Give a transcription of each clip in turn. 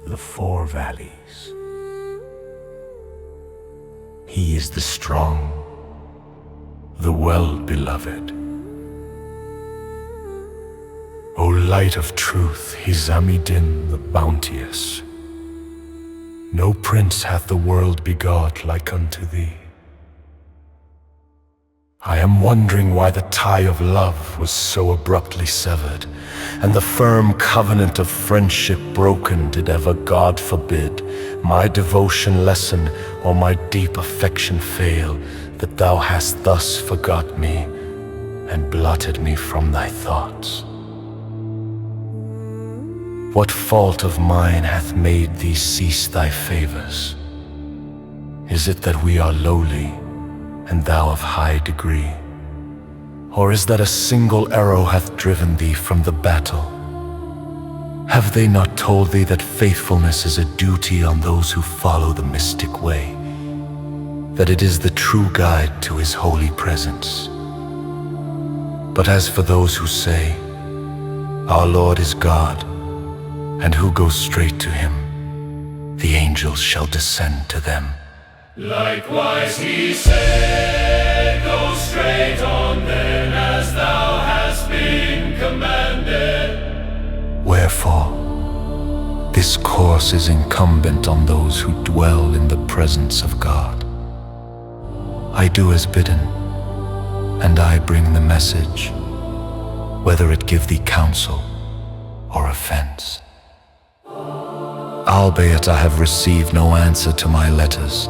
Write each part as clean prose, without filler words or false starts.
The four valleys. He is the strong, the well-beloved. O light of truth, Hizamidin the bounteous. No prince hath the world begot like unto thee. I am wondering why the tie of love was so abruptly severed, and the firm covenant of friendship broken. Did ever God forbid my devotion lessen, or my deep affection fail, that thou hast thus forgot me, and blotted me from thy thoughts? What fault of mine hath made thee cease thy favors? Is it that we are lowly, and thou of high degree? Or is that a single arrow hath driven thee from the battle? Have they not told thee that faithfulness is a duty on those who follow the mystic way, that it is the true guide to his holy presence? But as for those who say, our Lord is God, and who goes straight to him, the angels shall descend to them. Likewise he said, go straight on then, as thou hast been commanded. Wherefore, this course is incumbent on those who dwell in the presence of God. I do as bidden, and I bring the message, whether it give thee counsel or offense. Albeit I have received no answer to my letters,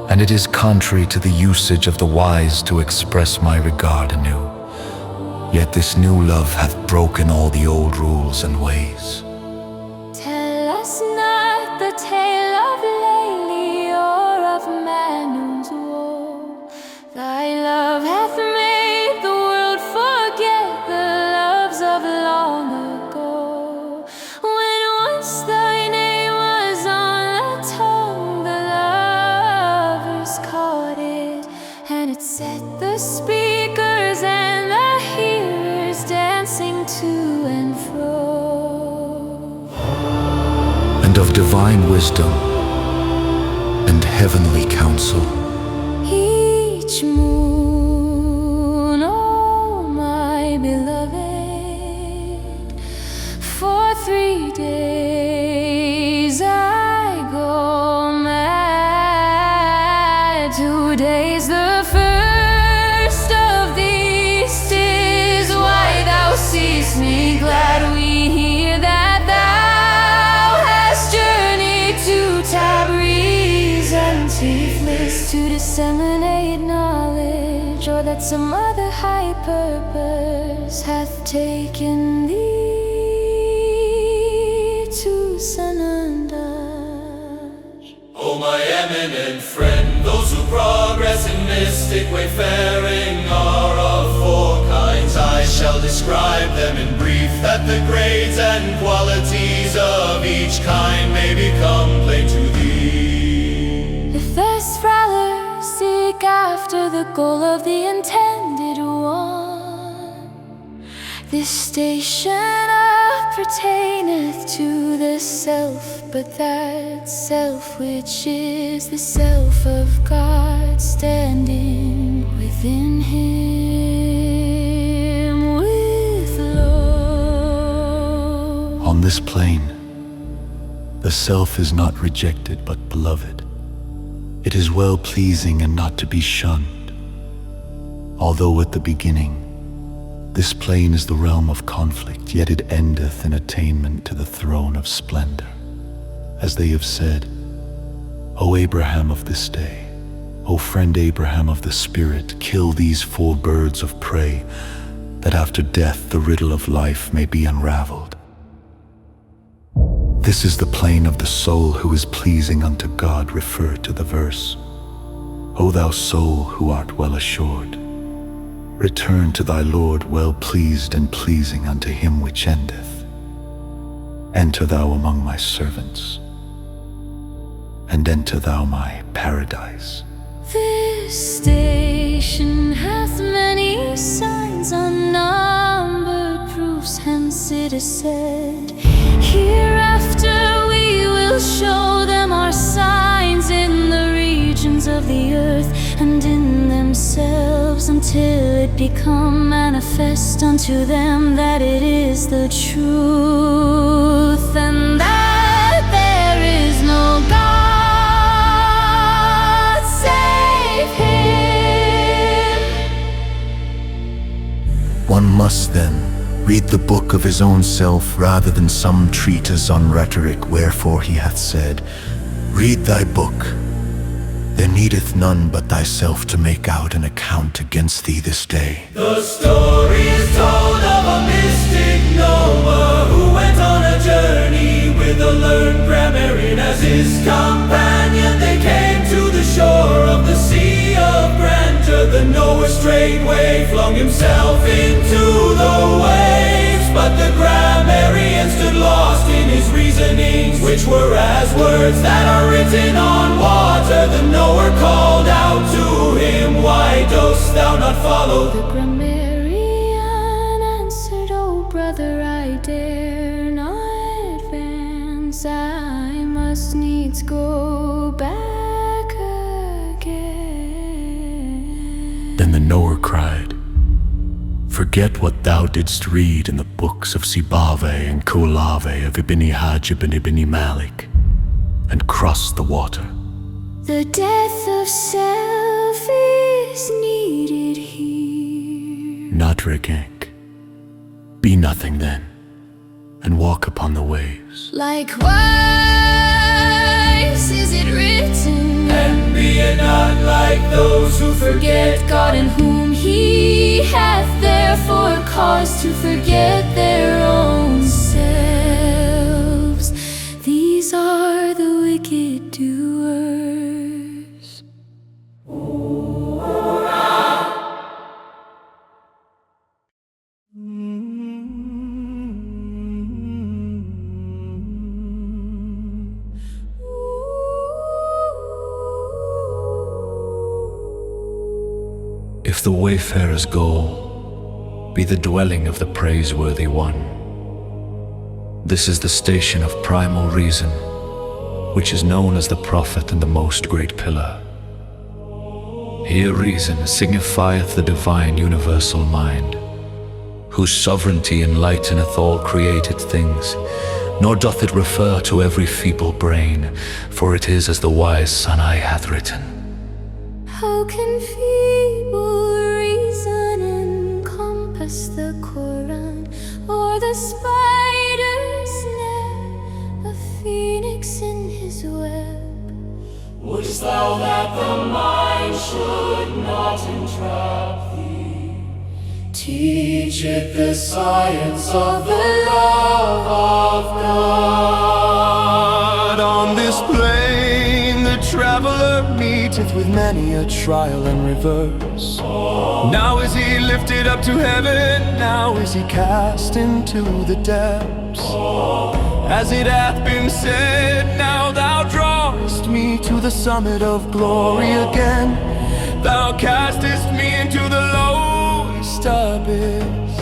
and it is contrary to the usage of the wise to express my regard anew. Yet this new love hath broken all the old rules and ways. Tell us not the tale of Layli or of Manun's woe. Thy love hath made the world forget the loves of long ago. When once thy name was on the tongue, the lovers caught it, and it set the speakers and the hearers dancing to and fro. And of divine wisdom and heavenly counsel, Each moon, oh my beloved, for 3 days I go mad. 2 days the first of these is why thou seest me glad. We hear that thou hast journeyed to Tabriz and Tiflis to disseminate knowledge, or that some other high purpose hath taken thee to Sanandaj. O my eminent friend, those who progress in mystic wayfaring are of 4 kinds. I shall describe them in brief, that the grades and qualities of each kind may become plain to thee. The first travelers seek after the goal of the intended one. This station appertaineth to the self, but that self which is the self of God, standing within him with love. on this plane, the self is not rejected but beloved. It is well-pleasing and not to be shunned. Although at the beginning, this plane is the realm of conflict, yet it endeth in attainment to the throne of splendor. As they have said, O Abraham of this day, O friend Abraham of the Spirit, kill these 4 birds of prey, that after death the riddle of life may be unraveled. This is the plane of the soul who is pleasing unto God, referred to the verse. O thou soul who art well assured, return to thy Lord well pleased and pleasing unto him which endeth. Enter thou among my servants, and enter thou my paradise. This station hath many signs, unnumbered proofs, hence it is said, hereafter we will show them our signs in the regions of the earth and in themselves, until it become manifest unto them that it is the truth, and that there is no God save Him. One must then read the book of his own self rather than some treatise on rhetoric, wherefore he hath said, read thy book. There needeth none but thyself to make out an account against thee this day. The story is told of a mystic Noah who went on a journey with a learned grammarian as his companion. They came to the shore of the sea of grandeur. The Noah straightway flung himself into the waves, but the grammarian stood lost in his reasonings, which were as words that are written on water. The Knower called out to him, why dost thou not follow? The grammarian answered, oh brother, I dare not advance, I must needs go back again. Then the knower cried, forget what thou didst read in the books of Sibave and Kulave of Ibn Hajib and Ibn Malik, and cross the water. The death of self is needed here. Not regank. Be nothing then, and walk upon the waves. Likewise is it written, and be ye not like those who forget God in whom He hath therefore cause to forget their own selves. These are the wicked doers. If the wayfarer's goal be the dwelling of the praiseworthy one, this is the station of primal reason, which is known as the prophet and the most great pillar. Here reason signifieth the divine universal mind, whose sovereignty enlighteneth all created things, nor doth it refer to every feeble brain, for it is as the wise Sanai hath written. How can feeble reason encompass the Quran, or the spider's net, a phoenix in his web? Wouldst thou that the mind should not entrap thee? Teach it the science of the love of God. On this plain the traveler meeteth with many a trial and reverse. Now is he lifted up to heaven, now is he cast into the depths. As it hath been said, now thou drawest me to the summit of glory again. Thou castest me into the lowest abyss.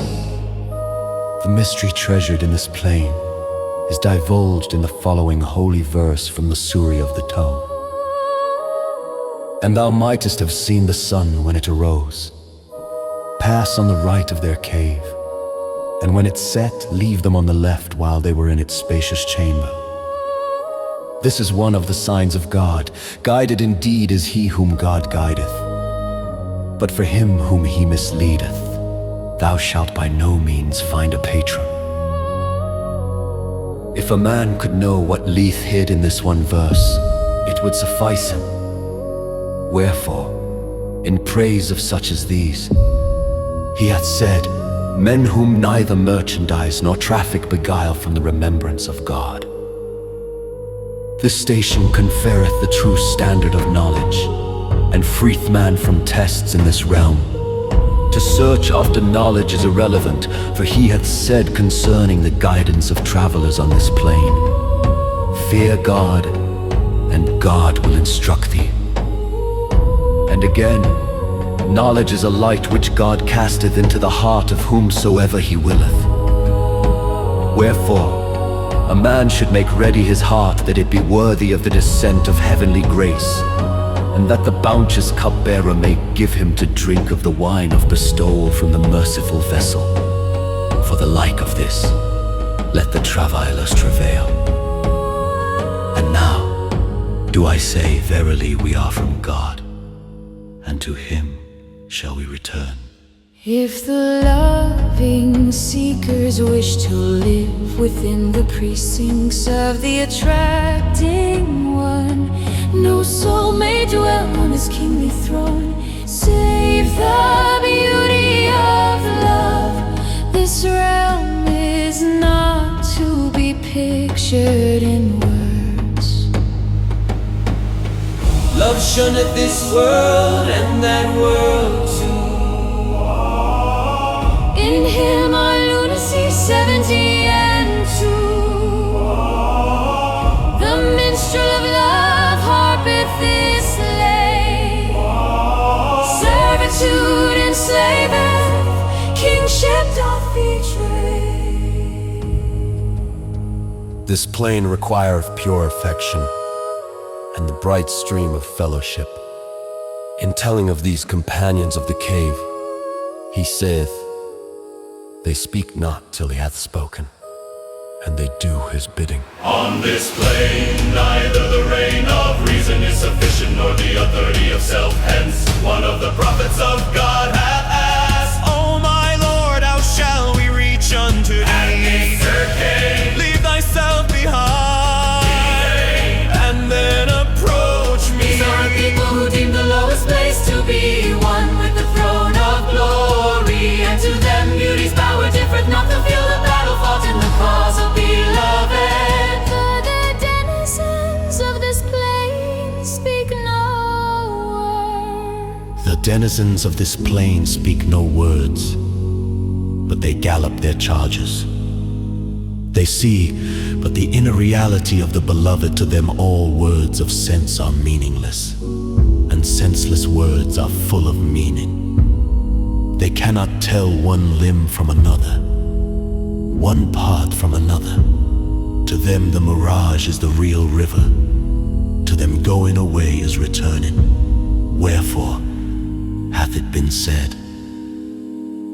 The mystery treasured in this plain is divulged in the following holy verse from the Surah of the Tome. And thou mightest have seen the sun when it arose, pass on the right of their cave, and when it set, leave them on the left while they were in its spacious chamber. This is one of the signs of God. Guided indeed is he whom God guideth. But for him whom he misleadeth, thou shalt by no means find a patron. If a man could know what lieth hid in this one verse, it would suffice him. Wherefore, in praise of such as these, he hath said, men whom neither merchandise nor traffic beguile from the remembrance of God. This station conferreth the true standard of knowledge, and freeth man from tests in this realm. To search after knowledge is irrelevant, for he hath said concerning the guidance of travelers on this plain, fear God, and God will instruct thee. And again, knowledge is a light which God casteth into the heart of whomsoever he willeth. Wherefore, a man should make ready his heart that it be worthy of the descent of heavenly grace, and that the bounteous cupbearer may give him to drink of the wine of bestowal from the merciful vessel. For the like of this, let the travailers travail. And now, do I say, verily we are from God, and to Him shall we return. If the loving seekers wish to live within the precincts of the attracting one, no soul may dwell on His kingly throne, save the beauty of love. This realm is not to be pictured in words. Love shunneth this world and that world too. In Him are lunacy 70 and 2. The minstrel of love harpeth this lay. Servitude enslaveth, kingship doth betray. This plain requireth pure affection, and the bright stream of fellowship. In telling of these companions of the cave, he saith, they speak not till he hath spoken, and they do his bidding. On this plain, neither the reign of reason is sufficient, nor the authority of self. Hence, one of the prophets of God hath asked, O my Lord, how shall we reach unto thee? And Sir Cain, leave thyself behind, and then approach me. These are a people who deem the lowest place to be one with the throne of glory, and to them beauty's power differeth not. They'll feel the battle fought in the cause of beloved. For the denizens of this plain speak no word. The denizens of this plain speak no words, but they gallop their chargers. They see, but the inner reality of the beloved. To them all words of sense are meaningless, and senseless words are full of meaning. They cannot tell one limb from another, one part from another. To them the mirage is the real river. To them going away is returning. Wherefore hath it been said,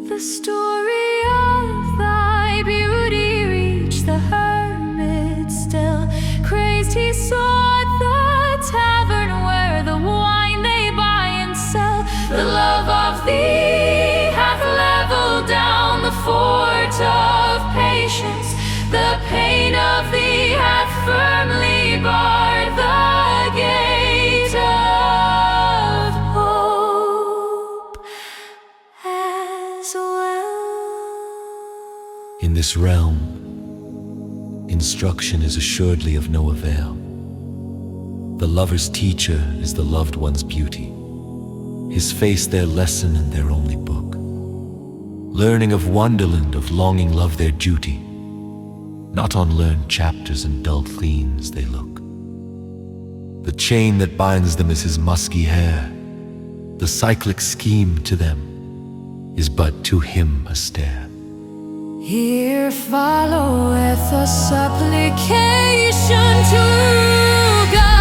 The story of thy beauty reached the hermit still. Crazed he sought the tavern where the wine they buy and sell. The love of thee hath leveled down the fort of patience. The pain of thee hath firmly barred the gate of hope as well. in this realm, instruction is assuredly of no avail. The lover's teacher is the loved one's beauty, his face their lesson and their only book. Learning of wonderland, of longing love their duty. Not on learned chapters and dull themes they look. The chain that binds them is his musky hair. The cyclic scheme to them is but to him a stair. Here followeth a supplication to God.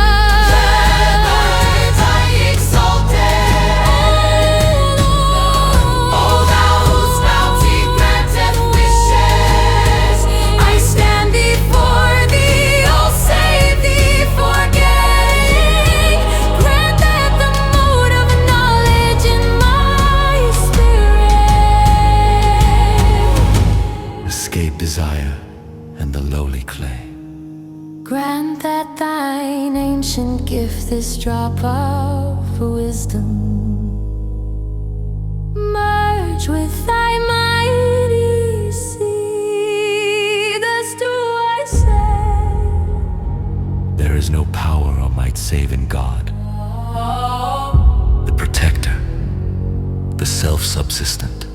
Desire and the lowly clay. Grant that thine ancient gift this drop of wisdom merge with thy mighty sea. Thus do I say, there is no power or might save in God, the protector, the self-subsistent.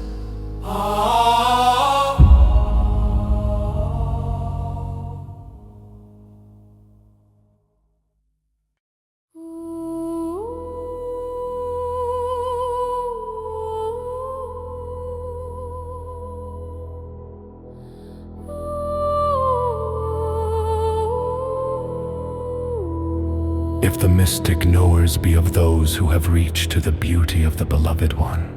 If the mystic knowers be of those who have reached to the beauty of the Beloved One,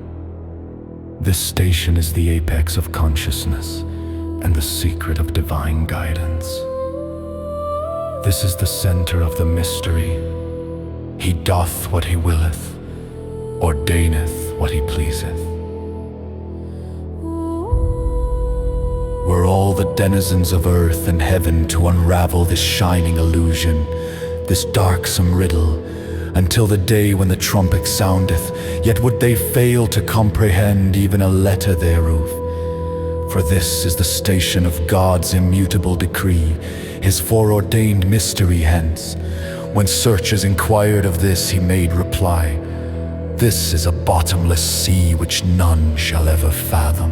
this station is the apex of consciousness and the secret of divine guidance. This is the center of the mystery. He doth what he willeth, ordaineth what he pleaseth. Were all the denizens of earth and heaven to unravel this shining illusion, this darksome riddle, until the day when the trumpet soundeth, yet would they fail to comprehend even a letter thereof. For this is the station of God's immutable decree, his foreordained mystery hence. When searchers inquired of this, he made reply, this is a bottomless sea which none shall ever fathom.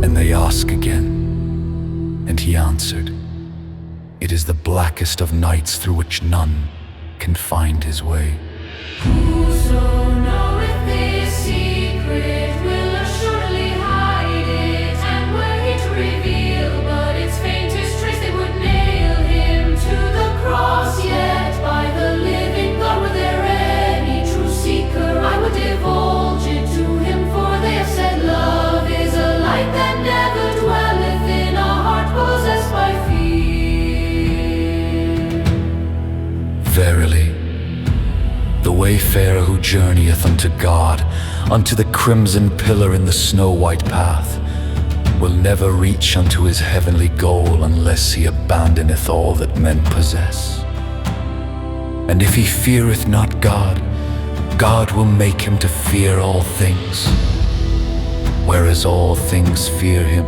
And they ask again, and he answered, it is the blackest of nights through which none can find his way. Whoso knoweth this secret will assuredly hide it, and were it to reveal but its faintest trace, they would nail him to the cross. Yet by the living God, were there any true seeker, I would divulge it to him, for they have said love is a light that never dwelleth in a heart possessed by fear. Verily, the wayfarer who journeyeth unto God, unto the crimson pillar in the snow-white path, will never reach unto his heavenly goal unless he abandoneth all that men possess. And if he feareth not God, God will make him to fear all things, whereas all things fear him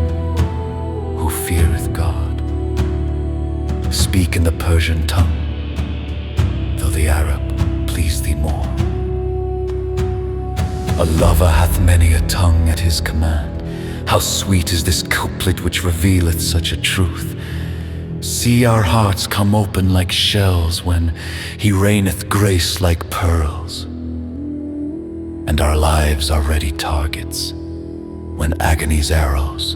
who feareth God. Speak in the Persian tongue, though the Arab please thee more. A lover hath many a tongue at his command. How sweet is this couplet which revealeth such a truth. See our hearts come open like shells when he raineth grace like pearls, and our lives are ready targets when agony's arrows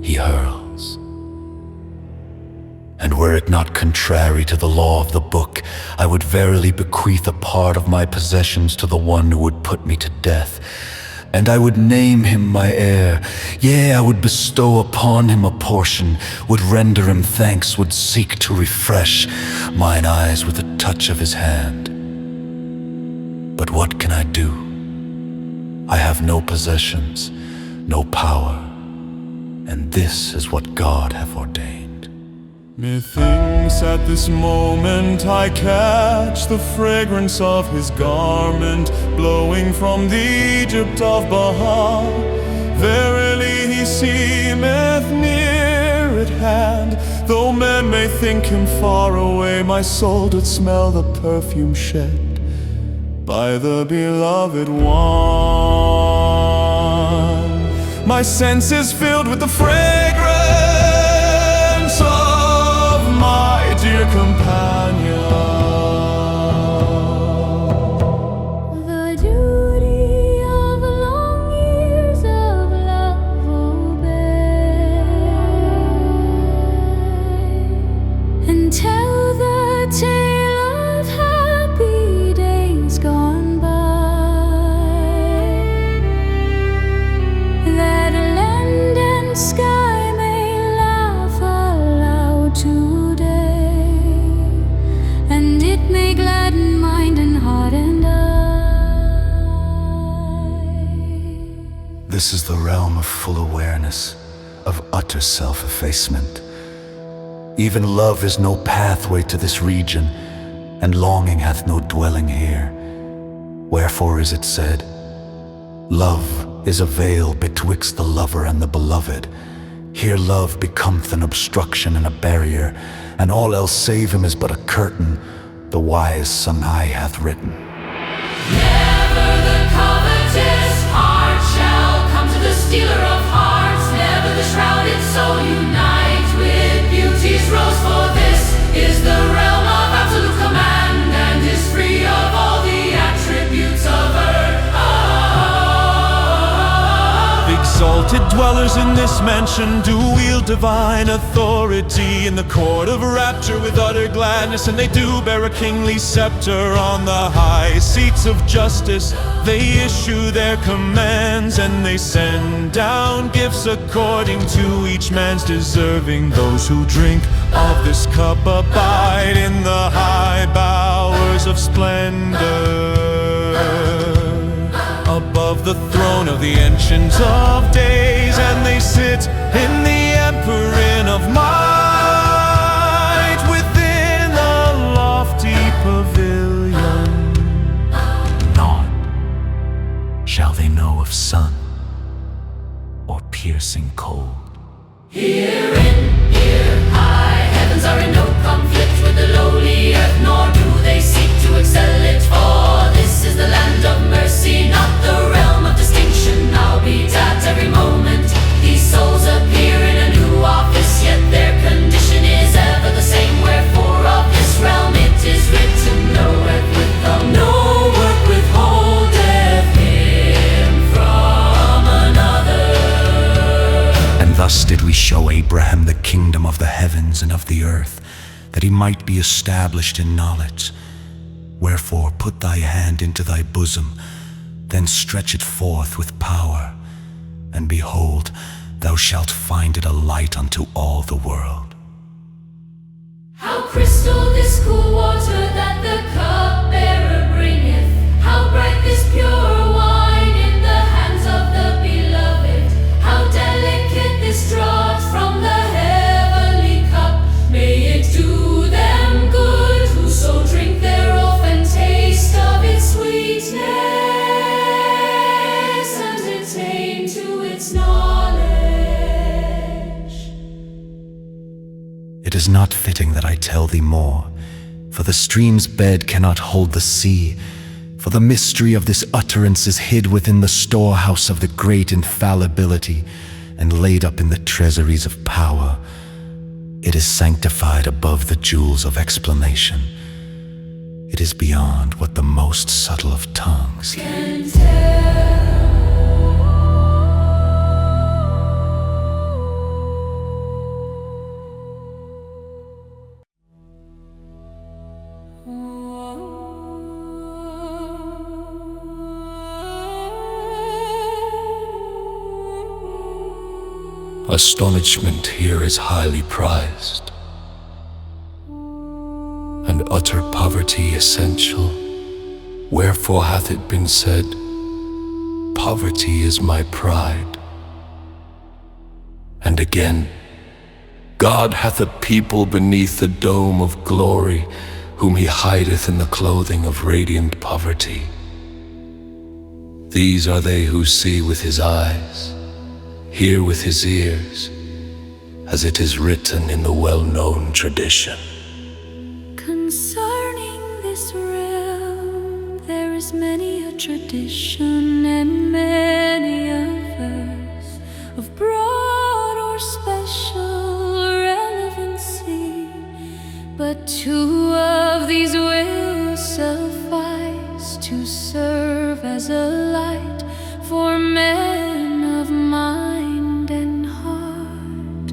he hurls. And were it not contrary to the law of the book, I would verily bequeath a part of my possessions to the one who would put me to death, and I would name him my heir. Yea, I would bestow upon him a portion, would render him thanks, would seek to refresh mine eyes with a touch of his hand. But what can I do? I have no possessions, no power, and this is what God hath ordained. Methinks at this moment I catch the fragrance of his garment blowing from the Egypt of Bahá'í. Verily he seemeth near at hand, though men may think him far away. My soul doth smell the perfume shed by the Beloved One. My sense is filled with the fragrance of my dear companion. The duty of long years of love obey, and tell the tale of happy days gone by, that land and sky may laugh aloud today, and it may gladden mind and heart and eye. This is the realm of full awareness, of utter self-effacement. Even love is no pathway to this region, and longing hath no dwelling here. Wherefore is it said, love is a veil betwixt the lover and the beloved. Here love becometh an obstruction and a barrier, and all else save him is but a curtain, the wise Sanghai hath written. Never the covetous heart shall come to the stealer of hearts. Never the shrouded soul unite with beauty's rose. For this is the realm of absolute command, and is free of all the attributes of earth. Exalted anointed dwellers in this mansion do wield divine authority in the court of rapture with utter gladness, and they do bear a kingly scepter on the high seats of justice. They issue their commands and they send down gifts according to each man's deserving. Those who drink of this cup abide in the high bowers of splendor above the throne of the Ancient of Days, and they sit in the empyrean of might within a lofty pavilion. Nor shall they know of sun or piercing cold. Here high heavens are in no conflict with the lowly earth, nor do they seek to excel it. For this is the land of mercy, not the realm of distinction. Albeit at every moment these souls appear in a new office, yet their condition is ever the same. Wherefore of this realm it is written, no work withhold, no work withholdeth him from another. And thus did we show Abraham the kingdom of the heavens and of the earth, that he might be established in knowledge. Wherefore put thy hand into thy bosom, then stretch it forth with power, and behold, thou shalt find it a light unto all the world. How crystal this cool water that the cup-bearer bringeth, how bright this pure wine in the hands of the beloved, how delicate this draught from the heavenly cup. May it do them good whoso drink thereof and taste of its sweetness and attain to its knowledge. It is not fitting that I tell thee more, for the stream's bed cannot hold the sea, for the mystery of this utterance is hid within the storehouse of the great infallibility, and laid up in the treasuries of power. It is sanctified above the jewels of explanation. It is beyond what the most subtle of tongues Can tell. Astonishment here is highly prized, and utter poverty essential. Wherefore hath it been said, poverty is my pride. And again, God hath a people beneath the dome of glory, whom he hideth in the clothing of radiant poverty. These are they who see with his eyes, hear with his ears, as it is written in the well-known tradition. Concerning this realm, there is many a tradition and many a verse of broad or special relevancy, but two of these will suffice to serve as a light for men of mind and heart.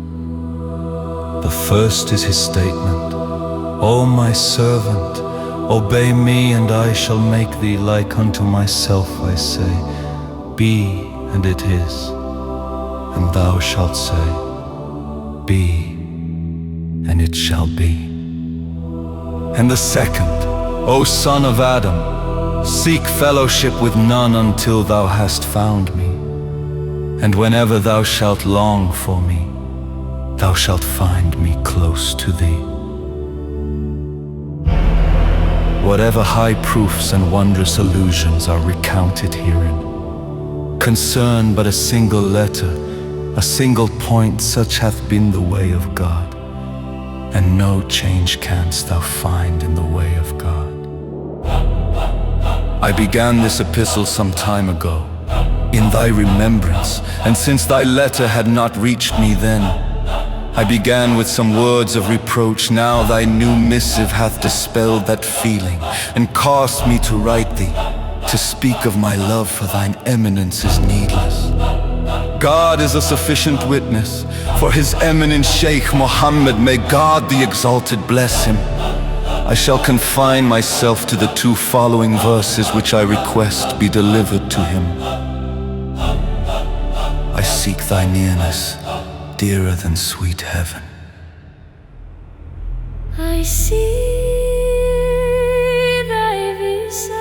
The first is his statement, O my servant, obey me, and I shall make thee like unto myself. I say, be, and it is. And thou shalt say, be, and it shall be. And the second, O son of Adam, seek fellowship with none until thou hast found me. And whenever thou shalt long for me, thou shalt find me close to thee. Whatever high proofs and wondrous illusions are recounted herein, concern but a single letter, a single point. Such hath been the way of God, and no change canst thou find in the way of God. I began this epistle some time ago, in thy remembrance, and since thy letter had not reached me then, I began with some words of reproach. Now thy new missive hath dispelled that feeling, and caused me to write thee, to speak of my love for thine eminence is needless. God is a sufficient witness. For his eminent Sheikh Muhammad, may God the Exalted bless him, I shall confine myself to the 2 following verses which I request be delivered to him. I seek thy nearness, dearer than sweet heaven. I see thy visage,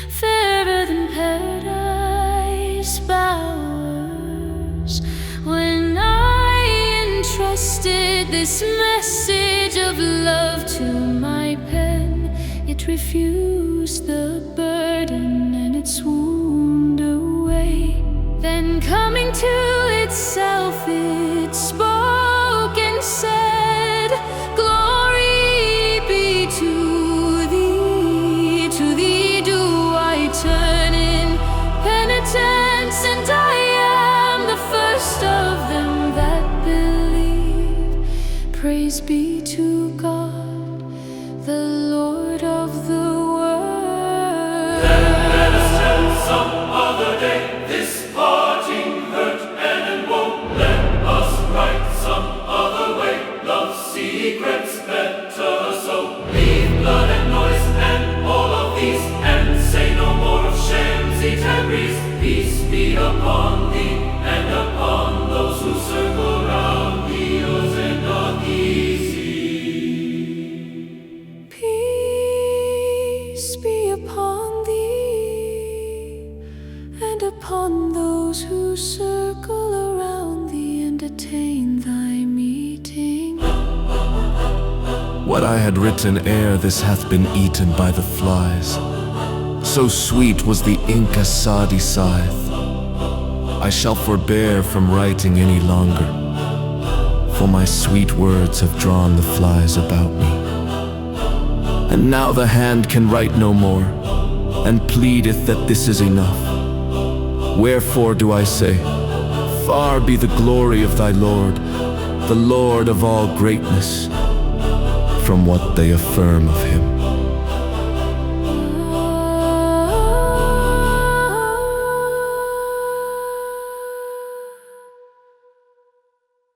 fairer than paradise bowers. When I entrusted this message of love to my pen, it refused the burden and it swooned away. Then coming to itself, it spoke and said, "Glory be to thee do I turn in penitence, and I am the first of them that believe. Praise be to God, the Lord of the world." Then let us tell some other day this parting hurt and woe. Let us write some other way love's secrets better so. Leave blood and noise and all of these, and say no more of shams, Tabriz. Peace be upon thee and upon those who circle round thee, O Zendagisi. Peace be upon thee and upon those who circle around thee and attain thy meeting. What I had written ere this hath been eaten by the flies. So sweet was the ink as Sadi scythe. I shall forbear from writing any longer, for my sweet words have drawn the flies about me. And now the hand can write no more, and pleadeth that this is enough. Wherefore do I say, far be the glory of thy Lord, the Lord of all greatness, from what they affirm of him.